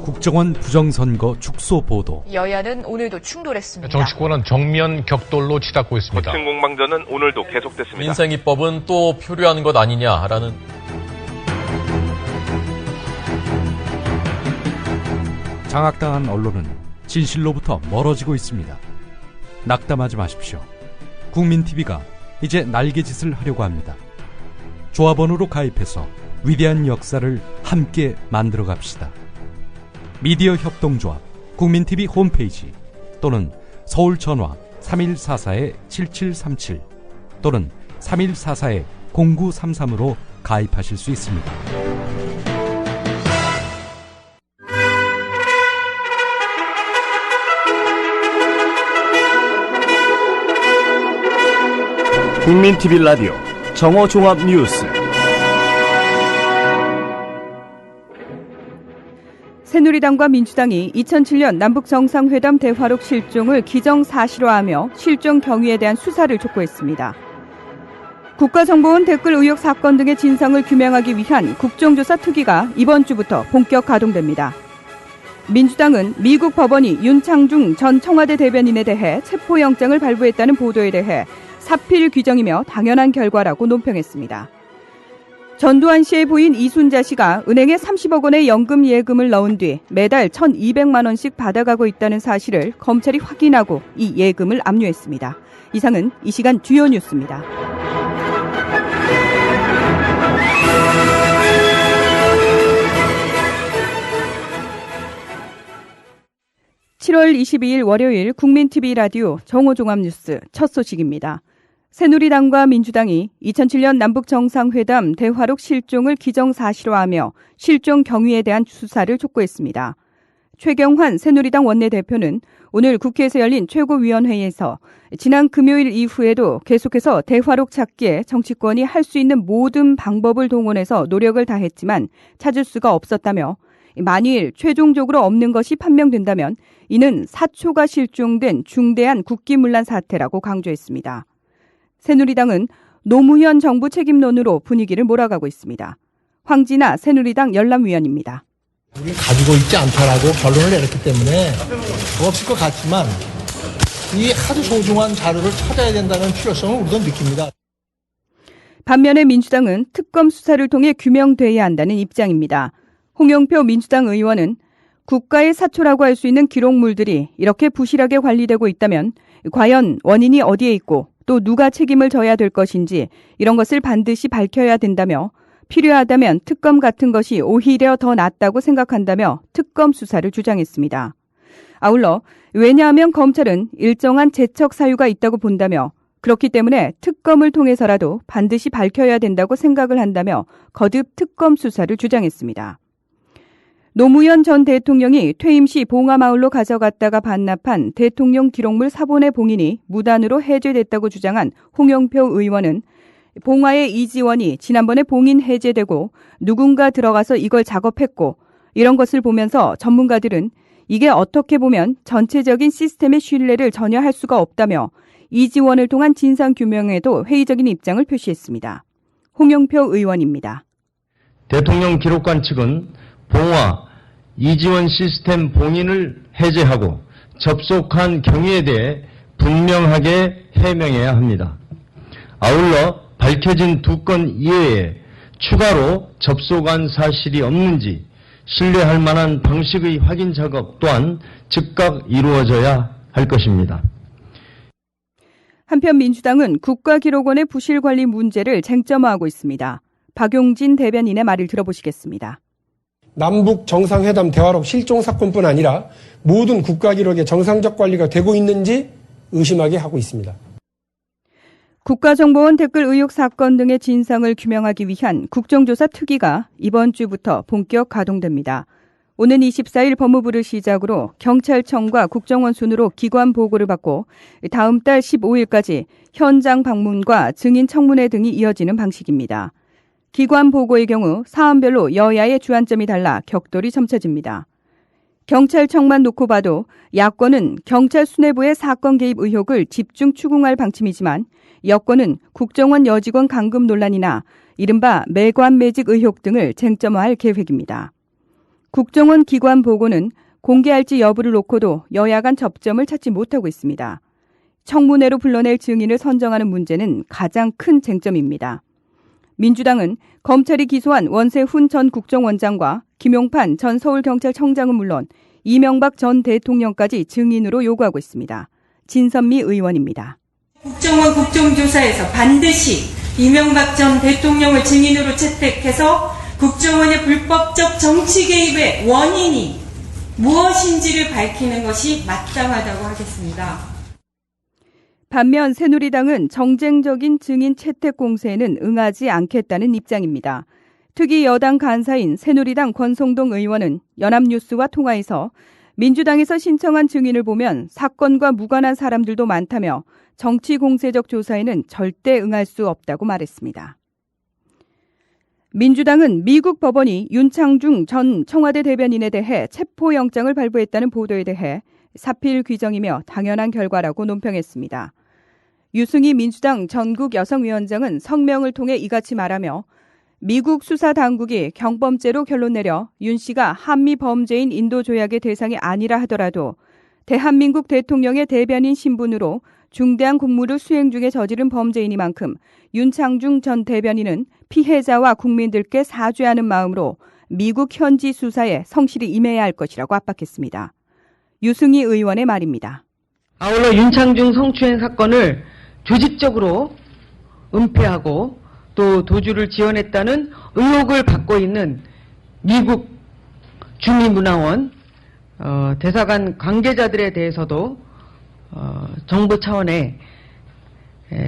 국정원 부정선거 축소 보도. 여야는 오늘도 충돌했습니다. 정치권은 정면 격돌로 치닫고 있습니다. 거친 공방전은 오늘도 계속됐습니다. 민생입법은 또 표류하는 것 아니냐라는 장악당한 언론은 진실로부터 멀어지고 있습니다. 낙담하지 마십시오. 국민TV가 이제 날개짓을 하려고 합니다. 조합원으로 가입해서 위대한 역사를 함께 만들어 갑시다. 미디어 협동조합 국민TV 홈페이지 또는 서울 전화 3144-7737 또는 3144-0933으로 가입하실 수 있습니다. 국민TV 라디오 정오종합뉴스. 새누리당과 민주당이 2007년 남북정상회담 대화록 실종을 기정사실화하며 실종 경위에 대한 수사를 촉구했습니다. 국가정보원 댓글 의혹 사건 등의 진상을 규명하기 위한 국정조사 특위가 이번 주부터 본격 가동됩니다. 민주당은 미국 법원이 윤창중 전 청와대 대변인에 대해 체포영장을 발부했다는 보도에 대해 사필 규정이며 당연한 결과라고 논평했습니다. 전두환 씨의 부인 이순자 씨가 은행에 30억 원의 연금 예금을 넣은 뒤 매달 1,200만 원씩 받아가고 있다는 사실을 검찰이 확인하고 이 예금을 압류했습니다. 이상은 이 시간 주요 뉴스입니다. (7월 22일) 월요일 국민TV 라디오 정오종합뉴스 첫 소식입니다. 새누리당과 민주당이 2007년 남북정상회담 대화록 실종을 기정사실화하며 실종 경위에 대한 수사를 촉구했습니다. 최경환 새누리당 원내대표는 오늘 국회에서 열린 최고위원회에서 지난 금요일 이후에도 계속해서 대화록 찾기에 정치권이 할 수 있는 모든 방법을 동원해서 노력을 다했지만 찾을 수가 없었다며 만일 최종적으로 없는 것이 판명된다면 이는 사초가 실종된 중대한 국기문란 사태라고 강조했습니다. 새누리당은 노무현 정부 책임론으로 분위기를 몰아가고 있습니다. 황진아 새누리당 열람위원입니다. 우리는 가지고 있지 않다라고 결론을 내렸기 때문에 없을 것 같지만 이 아주 소중한 자료를 찾아야 된다는 필요성을 우리도 느낍니다. 반면에 민주당은 특검 수사를 통해 규명돼야 한다는 입장입니다. 홍영표 민주당 의원은 국가의 사초라고 할 수 있는 기록물들이 이렇게 부실하게 관리되고 있다면 과연 원인이 어디에 있고 또 누가 책임을 져야 될 것인지 이런 것을 반드시 밝혀야 된다며 필요하다면 특검 같은 것이 오히려 더 낫다고 생각한다며 특검 수사를 주장했습니다. 아울러 왜냐하면 검찰은 일정한 재척 사유가 있다고 본다며 그렇기 때문에 특검을 통해서라도 반드시 밝혀야 된다고 생각을 한다며 거듭 특검 수사를 주장했습니다. 노무현 전 대통령이 퇴임 시 봉화마을로 가져갔다가 반납한 대통령 기록물 사본의 봉인이 무단으로 해제됐다고 주장한 홍영표 의원은 봉화의 이지원이 지난번에 봉인 해제되고 누군가 들어가서 이걸 작업했고 이런 것을 보면서 전문가들은 이게 어떻게 보면 전체적인 시스템의 신뢰를 전혀 할 수가 없다며 이지원을 통한 진상규명에도 회의적인 입장을 표시했습니다. 홍영표 의원입니다. 대통령 기록관 측은 봉화, 이지원 시스템 봉인을 해제하고 접속한 경위에 대해 분명하게 해명해야 합니다. 아울러 밝혀진 2건 이외에 추가로 접속한 사실이 없는지 신뢰할 만한 방식의 확인 작업 또한 즉각 이루어져야 할 것입니다. 한편 민주당은 국가기록원의 부실 관리 문제를 쟁점화하고 있습니다. 박용진 대변인의 말을 들어보시겠습니다. 남북 정상회담 대화록 실종 사건뿐 아니라 모든 국가기록의 정상적 관리가 되고 있는지 의심하게 하고 있습니다. 국가정보원 댓글 의혹 사건 등의 진상을 규명하기 위한 국정조사 특위가 이번 주부터 본격 가동됩니다. 오는 24일 법무부를 시작으로 경찰청과 국정원 순으로 기관 보고를 받고 다음 달 15일까지 현장 방문과 증인 청문회 등이 이어지는 방식입니다. 기관 보고의 경우 사안별로 여야의 주안점이 달라 격돌이 점쳐집니다. 경찰청만 놓고 봐도 야권은 경찰 수뇌부의 사건 개입 의혹을 집중 추궁할 방침이지만 여권은 국정원 여직원 강금 논란이나 이른바 매관 매직 의혹 등을 쟁점화할 계획입니다. 국정원 기관 보고는 공개할지 여부를 놓고도 여야 간 접점을 찾지 못하고 있습니다. 청문회로 불러낼 증인을 선정하는 문제는 가장 큰 쟁점입니다. 민주당은 검찰이 기소한 원세훈 전 국정원장과 김용판 전 서울경찰청장은 물론 이명박 전 대통령까지 증인으로 요구하고 있습니다. 진선미 의원입니다. 국정원 국정조사에서 반드시 이명박 전 대통령을 증인으로 채택해서 국정원의 불법적 정치 개입의 원인이 무엇인지를 밝히는 것이 마땅하다고 하겠습니다. 반면 새누리당은 정쟁적인 증인 채택 공세에는 응하지 않겠다는 입장입니다. 특히 여당 간사인 새누리당 권성동 의원은 연합뉴스와 통화에서 민주당에서 신청한 증인을 보면 사건과 무관한 사람들도 많다며 정치 공세적 조사에는 절대 응할 수 없다고 말했습니다. 민주당은 미국 법원이 윤창중 전 청와대 대변인에 대해 체포영장을 발부했다는 보도에 대해 사필 규정이며 당연한 결과라고 논평했습니다. 유승희 민주당 전국 여성위원장은 성명을 통해 이같이 말하며 미국 수사당국이 경범죄로 결론 내려 윤 씨가 한미 범죄인 인도조약의 대상이 아니라 하더라도 대한민국 대통령의 대변인 신분으로 중대한 공무를 수행 중에 저지른 범죄이니만큼 윤창중 전 대변인은 피해자와 국민들께 사죄하는 마음으로 미국 현지 수사에 성실히 임해야 할 것이라고 압박했습니다. 유승희 의원의 말입니다. 아울러 윤창중 성추행 사건을 조직적으로 은폐하고 또 도주를 지원했다는 의혹을 받고 있는 미국 주미문화원 대사관 관계자들에 대해서도 정부 차원의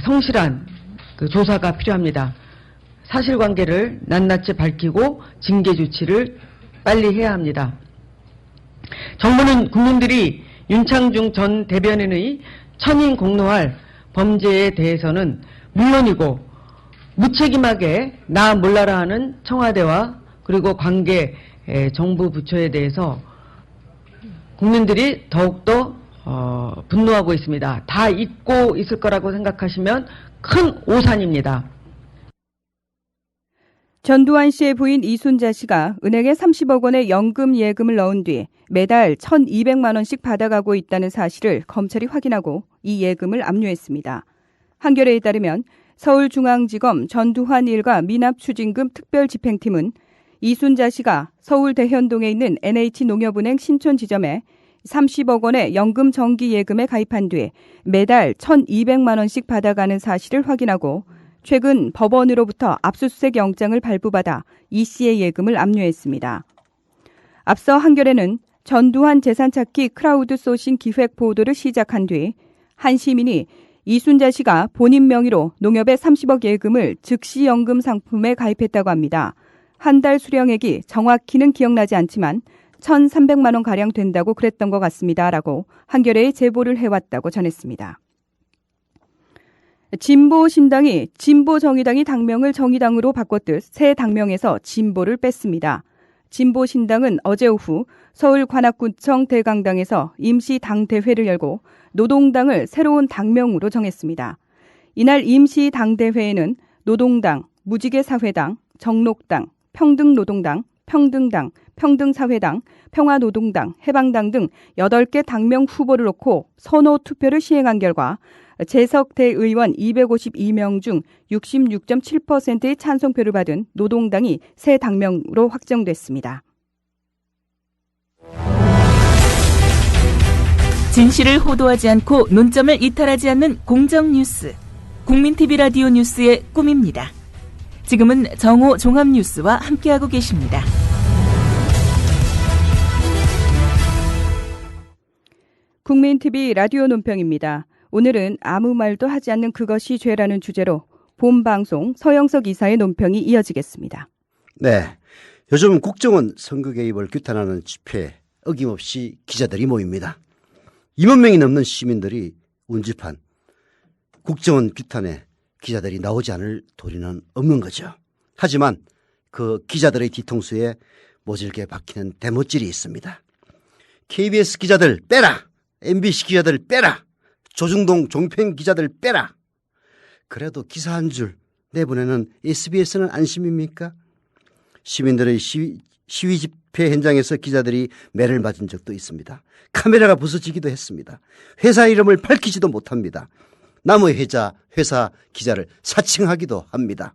성실한 조사가 필요합니다. 사실관계를 낱낱이 밝히고 징계 조치를 빨리 해야 합니다. 정부는 국민들이 윤창중 전 대변인의 천인 공노할 범죄에 대해서는 물론이고 무책임하게 나 몰라라 하는 청와대와 그리고 관계 정부 부처에 대해서 국민들이 더욱더 분노하고 있습니다. 다 잊고 있을 거라고 생각하시면 큰 오산입니다. 전두환 씨의 부인 이순자 씨가 은행에 30억 원의 연금 예금을 넣은 뒤 매달 1,200만 원씩 받아가고 있다는 사실을 검찰이 확인하고 이 예금을 압류했습니다. 한겨레에 따르면 서울중앙지검 전두환 일가 미납추징금 특별집행팀은 이순자 씨가 서울 대현동에 있는 NH농협은행 신촌지점에 30억 원의 연금 정기 예금에 가입한 뒤 매달 1,200만 원씩 받아가는 사실을 확인하고 최근 법원으로부터 압수수색 영장을 발부받아 이 씨의 예금을 압류했습니다. 앞서 한겨레는 전두환 재산찾기 크라우드 소싱 기획 보도를 시작한 뒤 한 시민이 이순자 씨가 본인 명의로 농협의 30억 예금을 즉시 연금 상품에 가입했다고 합니다. 한 달 수령액이 정확히는 기억나지 않지만 1,300만 원가량 된다고 그랬던 것 같습니다. 라고 한겨레에 제보를 해왔다고 전했습니다. 진보신당이 진보정의당이 당명을 정의당으로 바꿨듯 새 당명에서 진보를 뺐습니다. 진보신당은 어제 오후 서울 관악구청 대강당에서 임시 당대회를 열고 노동당을 새로운 당명으로 정했습니다. 이날 임시 당대회에는 노동당, 무지개사회당, 정록당, 평등노동당, 평등당, 평등사회당, 평화노동당, 해방당 등 8개 당명 후보를 놓고 선호 투표를 시행한 결과 재석 대의원 252명 중 66.7%의 찬성표를 받은 노동당이 새 당명으로 확정됐습니다. 진실을 호도하지 않고 논점을 이탈하지 않는 공정뉴스. 국민TV 라디오 뉴스의 꿈입니다. 지금은 정오 종합뉴스와 함께하고 계십니다. 국민TV 라디오 논평입니다. 오늘은 아무 말도 하지 않는 그것이 죄라는 주제로 본방송 서영석 이사의 논평이 이어지겠습니다. 네, 요즘 국정원 선거 개입을 규탄하는 집회에 어김없이 기자들이 모입니다. 2만 명이 넘는 시민들이 운집한 국정원 규탄에 기자들이 나오지 않을 도리는 없는 거죠. 하지만 그 기자들의 뒤통수에 모질게 박히는 대못질이 있습니다. KBS 기자들 빼라! MBC 기자들 빼라! 조중동 종편 기자들 빼라! 그래도 기사 한 줄 내보내는 SBS는 안심입니까? 시민들의 시위 집회 현장에서 기자들이 매를 맞은 적도 있습니다. 카메라가 부서지기도 했습니다. 회사 이름을 밝히지도 못합니다. 남의 회사 기자를 사칭하기도 합니다.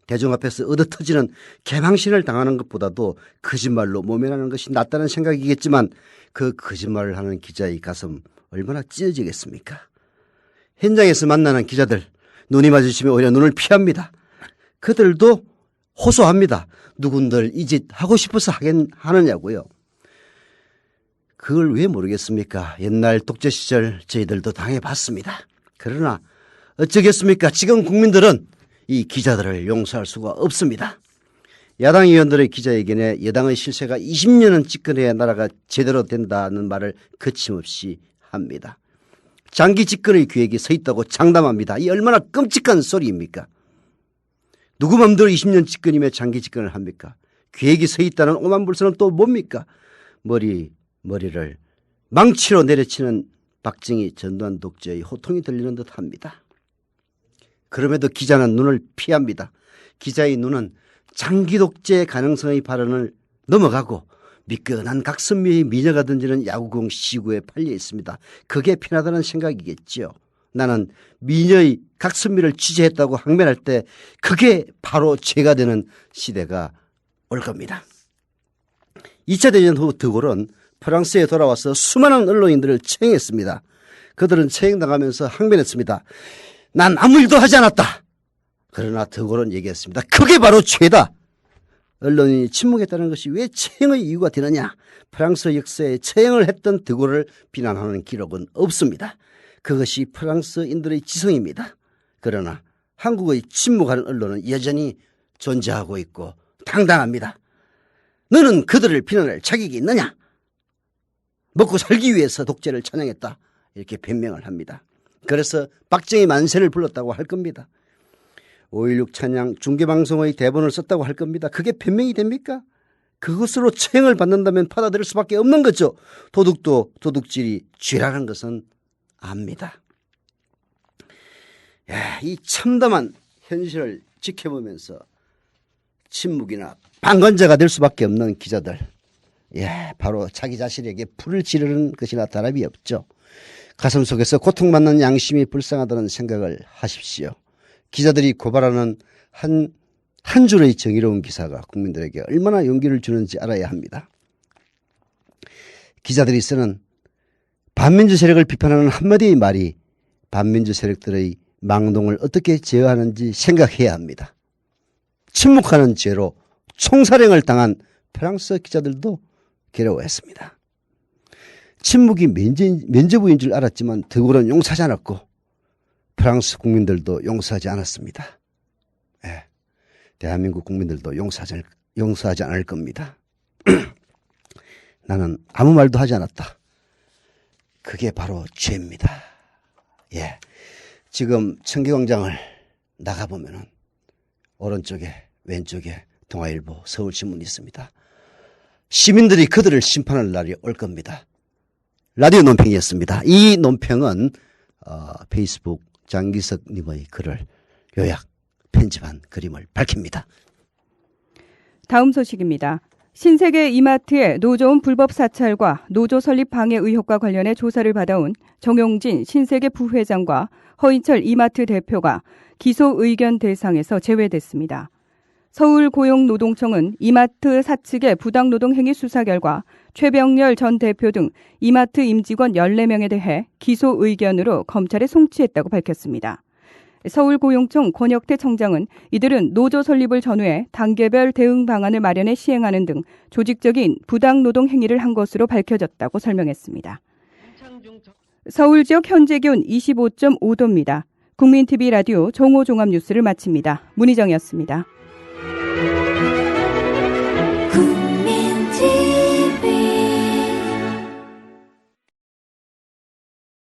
대중 앞에서 얻어터지는 개망신을 당하는 것보다도 거짓말로 모면하는 것이 낫다는 생각이겠지만 그 거짓말을 하는 기자의 가슴 얼마나 찢어지겠습니까? 현장에서 만나는 기자들 눈이 마주치면 오히려 눈을 피합니다. 그들도 호소합니다. 누군들 이 짓 하고 싶어서 하느냐고요. 그걸 왜 모르겠습니까? 옛날 독재 시절 저희들도 당해봤습니다. 그러나 어쩌겠습니까? 지금 국민들은 이 기자들을 용서할 수가 없습니다. 야당 의원들의 기자회견에 여당의 실세가 20년은 집권해야 나라가 제대로 된다는 말을 거침없이 합니다. 장기 집권의 계획이 서 있다고 장담합니다. 이 얼마나 끔찍한 소리입니까? 누구 맘대로 20년 집권이며 장기 집권을 합니까? 계획이 서 있다는 오만불선은 또 뭡니까? 머리를 망치로 내려치는 박정희 전두환 독재의 호통이 들리는 듯합니다. 그럼에도 기자는 눈을 피합니다. 기자의 눈은 장기 독재 가능성의 발언을 넘어가고 미끈한 각선미의 미녀가 던지는 야구공 시구에 팔려 있습니다. 그게 편하다는 생각이겠죠. 나는 미녀의 각선미를 취재했다고 항변할 때 그게 바로 죄가 되는 시대가 올 겁니다. 2차 대전 후 드골은 프랑스에 돌아와서 수많은 언론인들을 처형했습니다. 그들은 처형당하면서 항변했습니다. 난 아무 일도 하지 않았다. 그러나 드골은 얘기했습니다. 그게 바로 죄다. 언론인이 침묵했다는 것이 왜 처형의 이유가 되느냐. 프랑스 역사에 처형을 했던 드골을 비난하는 기록은 없습니다. 그것이 프랑스인들의 지성입니다. 그러나 한국의 침묵하는 언론은 여전히 존재하고 있고 당당합니다. 너는 그들을 비난할 자격이 있느냐? 먹고 살기 위해서 독재를 찬양했다. 이렇게 변명을 합니다. 그래서 박정희 만세를 불렀다고 할 겁니다. 5.16 찬양 중계방송의 대본을 썼다고 할 겁니다. 그게 변명이 됩니까? 그것으로 처형을 받는다면 받아들일 수밖에 없는 거죠. 도둑도 도둑질이 죄라는 것은 압니다. 이 참담한 현실을 지켜보면서 침묵이나 방관자가 될 수밖에 없는 기자들. 바로 자기 자신에게 불을 지르는 것이나 다름이 없죠. 가슴 속에서 고통받는 양심이 불쌍하다는 생각을 하십시오. 기자들이 고발하는 한 줄의 정의로운 기사가 국민들에게 얼마나 용기를 주는지 알아야 합니다. 기자들이 쓰는 반민주 세력을 비판하는 한마디의 말이 반민주 세력들의 망동을 어떻게 제어하는지 생각해야 합니다. 침묵하는 죄로 총살형을 당한 프랑스 기자들도 괴로워했습니다. 침묵이 면죄부인 줄 알았지만 드골은 용서하지 않았고 프랑스 국민들도 용서하지 않았습니다. 대한민국 국민들도 용서하지 않을 겁니다. 나는 아무 말도 하지 않았다. 그게 바로 죄입니다. 지금 청계광장을 나가보면은 오른쪽에 왼쪽에 동아일보 서울신문이 있습니다. 시민들이 그들을 심판할 날이 올 겁니다. 라디오 논평이었습니다. 이 논평은 페이스북 장기석 님의 글을 요약 편집한 그림을 밝힙니다. 다음 소식입니다. 신세계 이마트의 노조원 불법 사찰과 노조 설립 방해 의혹과 관련해 조사를 받아온 정용진 신세계 부회장과 허인철 이마트 대표가 기소 의견 대상에서 제외됐습니다. 서울고용노동청은 이마트 사측의 부당노동 행위 수사 결과 최병렬 전 대표 등 이마트 임직원 14명에 대해 기소 의견으로 검찰에 송치했다고 밝혔습니다. 서울고용청 권혁태 청장은 이들은 노조 설립을 전후해 단계별 대응 방안을 마련해 시행하는 등 조직적인 부당노동 행위를 한 것으로 밝혀졌다고 설명했습니다. 서울 지역 현재 기온 25.5도입니다. 국민TV 라디오 정오종합뉴스를 마칩니다. 문희정이었습니다.